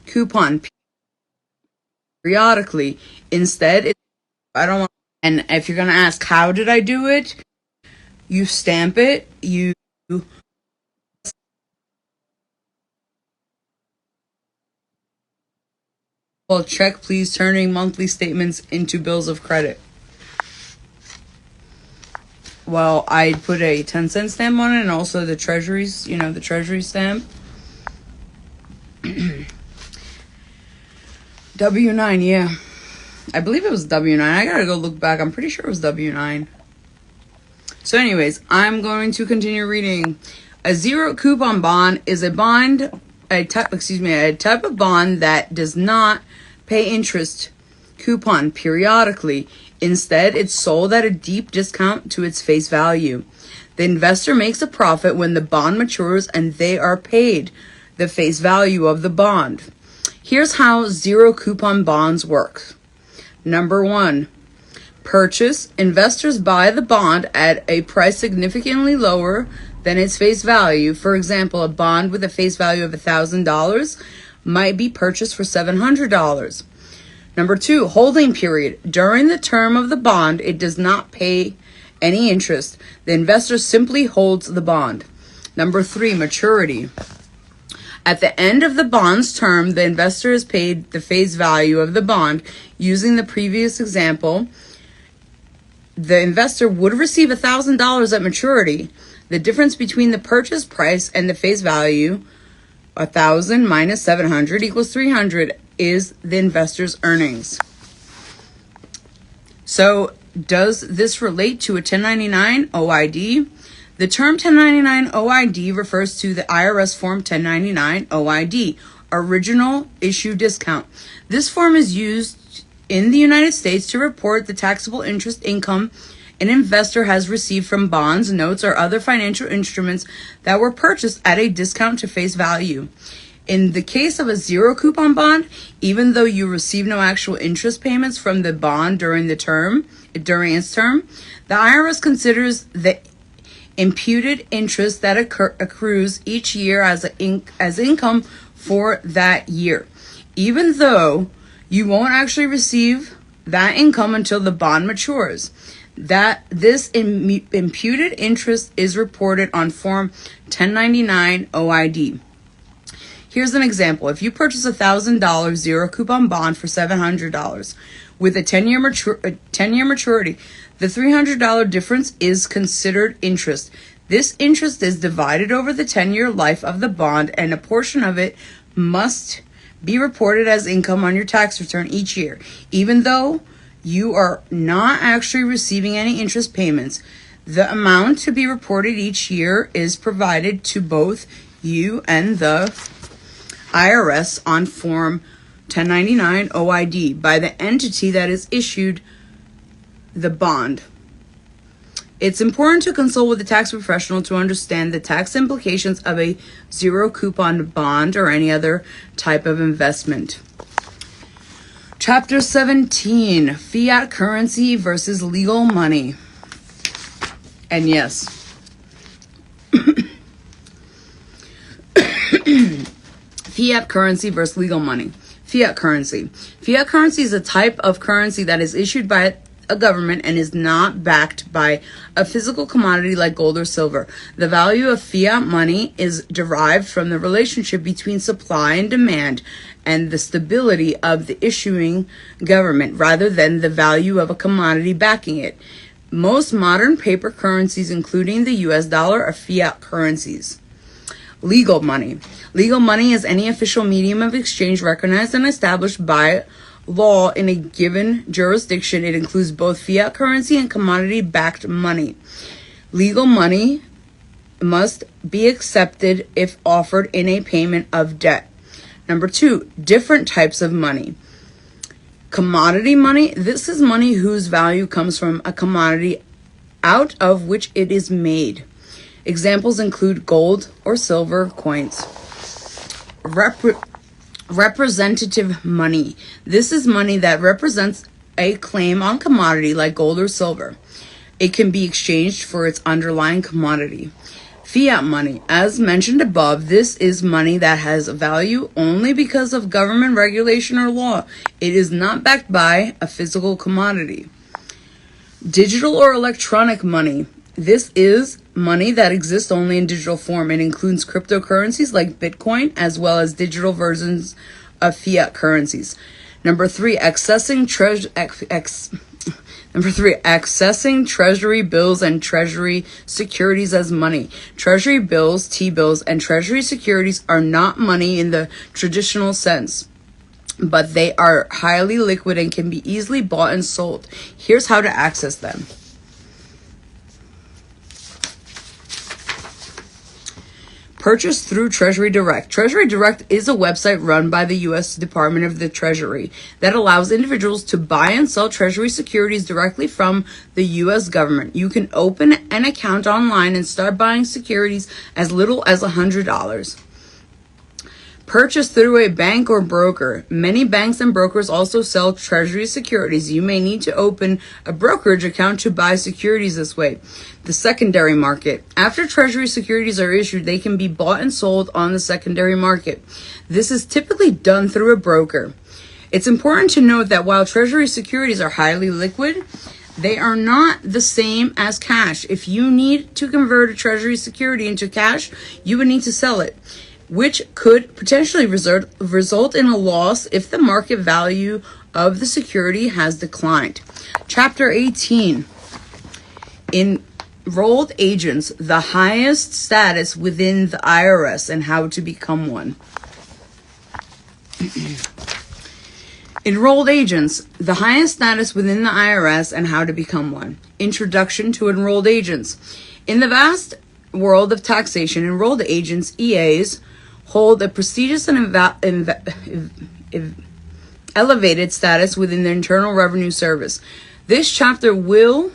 coupon periodically. Instead, I don't want. And if you're gonna ask, how did I do it? You stamp it. Well, check please, turning monthly statements into bills of credit. Well, I put a 10-cent stamp on it, and also the treasuries, the treasury stamp. W-9, yeah. I believe it was W-9. I gotta go look back. I'm pretty sure it was W-9. So anyways, I'm going to continue reading. A zero coupon bond is a type of bond that does not pay interest coupon periodically. Instead, it's sold at a deep discount to its face value. The investor makes a profit when the bond matures and they are paid the face value of the bond. Here's how zero coupon bonds work. Number 1, purchase. Investors buy the bond at a price significantly lower than its face value. For example, a bond with a face value of $1,000 might be purchased for $700. Number 2, holding period. During the term of the bond, it does not pay any interest. The investor simply holds the bond. Number 3, maturity. At the end of the bond's term, the investor is paid the face value of the bond. Using the previous example, the investor would receive $1,000 at maturity. The difference between the purchase price and the face value, 1,000 minus 700 equals 300, is the investor's earnings. So, does this relate to a 1099 OID? The term 1099 OID refers to the IRS Form 1099 OID, Original Issue Discount. This form is used in the United States to report the taxable interest income an investor has received from bonds, notes, or other financial instruments that were purchased at a discount to face value. In the case of a zero coupon bond, even though you receive no actual interest payments from the bond during its term, the IRS considers the imputed interest that accrues each year as income for that year, even though you won't actually receive that income until the bond matures. That this imputed interest is reported on Form 1099 OID. Here's an example. If you purchase a $1,000 zero coupon bond for $700 with a 10-year maturity, the $300 difference is considered interest. This interest is divided over the 10-year life of the bond, and a portion of it must be reported as income on your tax return each year, even though you are not actually receiving any interest payments. The amount to be reported each year is provided to both you and the IRS on Form 1099 OID by the entity that is issued the bond. It's important to consult with a tax professional to understand the tax implications of a zero coupon bond or any other type of investment. Chapter 17, Fiat Currency versus Legal Money. And yes, Fiat currency versus legal money. Fiat currency. Fiat currency is a type of currency that is issued by a government and is not backed by a physical commodity like gold or silver. The value of fiat money is derived from the relationship between supply and demand and the stability of the issuing government rather than the value of a commodity backing it. Most modern paper currencies, including the US dollar, are fiat currencies. Legal money. Legal money is any official medium of exchange recognized and established by law in a given jurisdiction. It includes both fiat currency and commodity-backed money. Legal money must be accepted if offered in a payment of debt. Number 2, different types of money. Commodity money. This is money whose value comes from a commodity out of which it is made. Examples include gold or silver coins. Representative money. This is money that represents a claim on commodity like gold or silver. It can be exchanged for its underlying commodity. Fiat money. As mentioned above, this is money that has value only because of government regulation or law. It is not backed by a physical commodity. Digital or electronic money. This is money that exists only in digital form. It includes cryptocurrencies like Bitcoin as well as digital versions of fiat currencies. Number three, accessing treasury bills and treasury securities as money. Treasury bills, T-bills, and treasury securities are not money in the traditional sense, but they are highly liquid and can be easily bought and sold. Here's how to access them. Purchase through Treasury Direct. Treasury Direct is a website run by the U.S. Department of the Treasury that allows individuals to buy and sell Treasury securities directly from the U.S. government. You can open an account online and start buying securities as little as $100. Purchase through a bank or broker. Many banks and brokers also sell Treasury securities. You may need to open a brokerage account to buy securities this way. The secondary market. After Treasury securities are issued, they can be bought and sold on the secondary market. This is typically done through a broker. It's important to note that while Treasury securities are highly liquid, they are not the same as cash. If you need to convert a Treasury security into cash, you would need to sell it, which could potentially result in a loss if the market value of the security has declined. Chapter 18. Enrolled agents, the highest status within the IRS and how to become one. Enrolled agents, the highest status within the IRS and how to become one. Introduction to enrolled agents. In the vast world of taxation, enrolled agents, EAs, hold a prestigious and elevated status within the Internal Revenue Service. This chapter will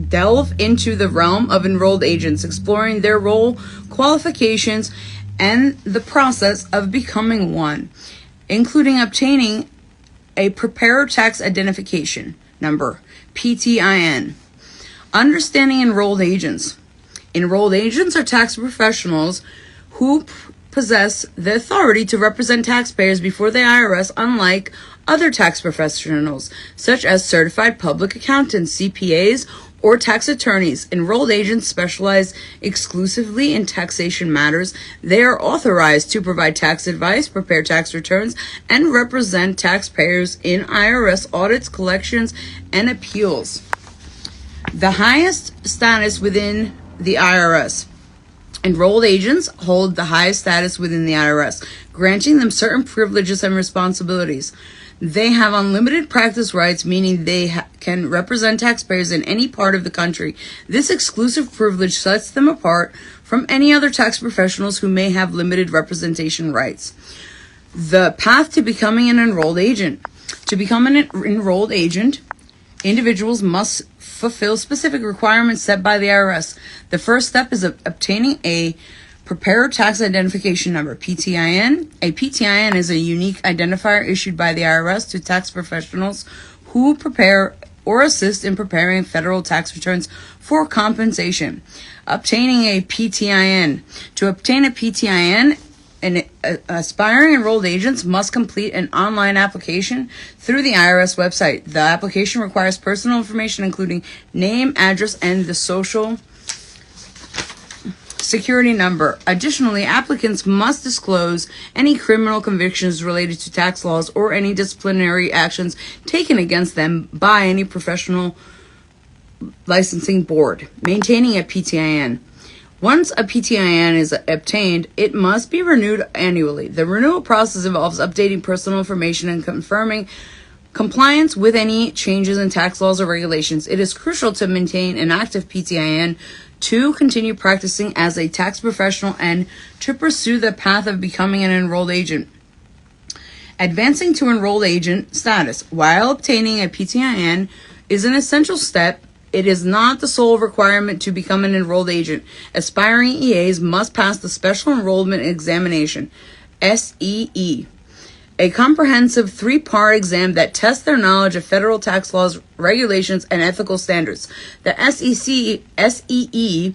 delve into the realm of enrolled agents, exploring their role, qualifications, and the process of becoming one, including obtaining a preparer tax identification number, PTIN. Understanding enrolled agents. Enrolled agents are tax professionals who possess the authority to represent taxpayers before the IRS, unlike other tax professionals, such as certified public accountants, CPAs, or tax attorneys. Enrolled agents specialize exclusively in taxation matters. They are authorized to provide tax advice, prepare tax returns, and represent taxpayers in IRS audits, collections, and appeals. The highest status within the IRS. Enrolled agents hold the highest status within the IRS, granting them certain privileges and responsibilities. They have unlimited practice rights, meaning they can represent taxpayers in any part of the country. This exclusive privilege sets them apart from any other tax professionals who may have limited representation rights. The path to becoming an enrolled agent. To become an enrolled agent, individuals must fulfill specific requirements set by the IRS. The first step is obtaining a preparer tax identification number, PTIN. A PTIN is a unique identifier issued by the IRS to tax professionals who prepare or assist in preparing federal tax returns for compensation. Obtaining a PTIN. To obtain a PTIN, aspiring enrolled agents must complete an online application through the IRS website. The application requires personal information, including name, address, and the social security number. Additionally, applicants must disclose any criminal convictions related to tax laws or any disciplinary actions taken against them by any professional licensing board. Maintaining a PTIN. Once a PTIN is obtained, it must be renewed annually. The renewal process involves updating personal information and confirming compliance with any changes in tax laws or regulations. It is crucial to maintain an active PTIN to continue practicing as a tax professional and to pursue the path of becoming an enrolled agent. Advancing to enrolled agent status. While obtaining a PTIN is an essential step, it is not the sole requirement to become an enrolled agent. Aspiring EAs must pass the Special Enrollment Examination, SEE, a comprehensive three-part exam that tests their knowledge of federal tax laws, regulations, and ethical standards. The SEE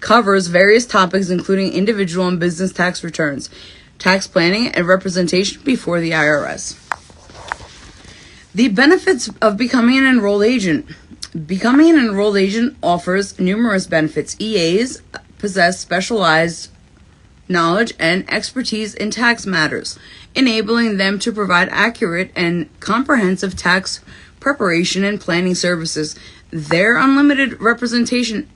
covers various topics including individual and business tax returns, tax planning, and representation before the IRS. The benefits of becoming an enrolled agent. Becoming an enrolled agent offers numerous benefits. EAs possess specialized knowledge and expertise in tax matters, enabling them to provide accurate and comprehensive tax preparation and planning services. Their unlimited representation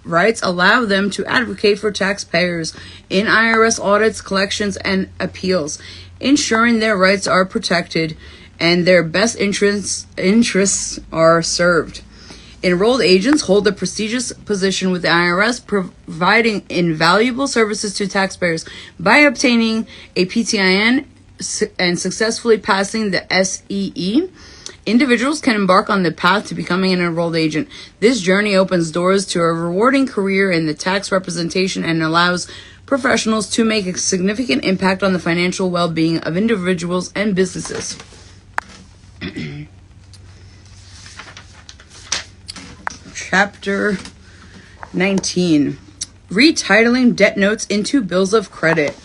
rights allow them to advocate for taxpayers in IRS audits, collections, and appeals, ensuring their rights are protected and their best interests are served. Enrolled agents hold a prestigious position with the IRS, providing invaluable services to taxpayers. By obtaining a PTIN and successfully passing the SEE, individuals can embark on the path to becoming an enrolled agent. This journey opens doors to a rewarding career in the tax representation and allows professionals to make a significant impact on the financial well-being of individuals and businesses. Chapter 19. Retitling debt notes into bills of credit.